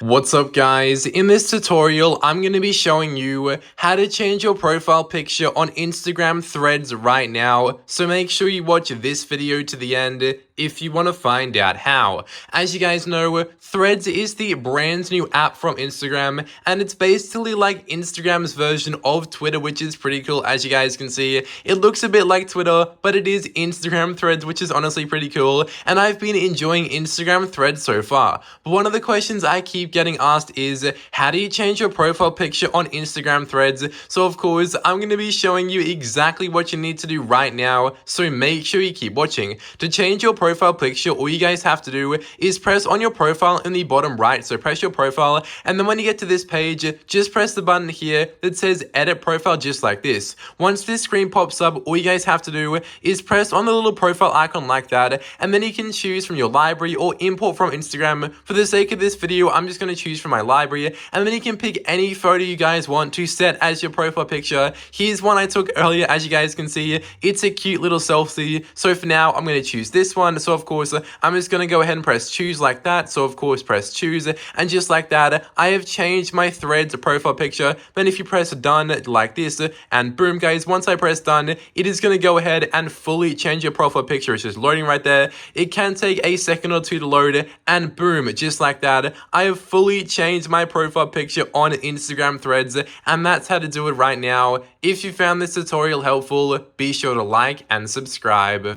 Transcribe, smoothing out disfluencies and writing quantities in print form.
What's up guys, in this tutorial I'm going to be showing you how to change your profile picture on Instagram Threads right now, so make sure you watch this video to the end if you want to find out how. As you guys know, Threads is the brand new app from Instagram, and it's basically like Instagram's version of Twitter, which is pretty cool. As you guys can see, it looks a bit like Twitter, but it is Instagram Threads, which is honestly pretty cool, and I've been enjoying Instagram Threads so far. But one of the questions I keep getting asked is, how do you change your profile picture on Instagram Threads? So of course, I'm going to be showing you exactly what you need to do right now, so make sure you keep watching. To change your profile picture, all you guys have to do is press on your profile in the bottom right, so press your profile, and then when you get to this page, just press the button here that says edit profile, just like this. Once this screen pops up, all you guys have to do is press on the little profile icon like that, and then you can choose from your library or import from Instagram. For the sake of this video, I'm just going to choose from my library, and then you can pick any photo you guys want to set as your profile picture. Here's one I took earlier. As you guys can see, it's a cute little selfie, so for now I'm going to choose this one. So of course I'm just going to go ahead and press choose like that. So of course press choose, and just like that I have changed my Threads profile picture. Then if you press done like this, and boom guys, once I press done, it is going to go ahead and fully change your profile picture. It's just loading right there. It can take a second or two to load, and boom, just like that I have fully changed my profile picture on Instagram Threads, and that's how to do it right now. If you found this tutorial helpful, be sure to like and subscribe.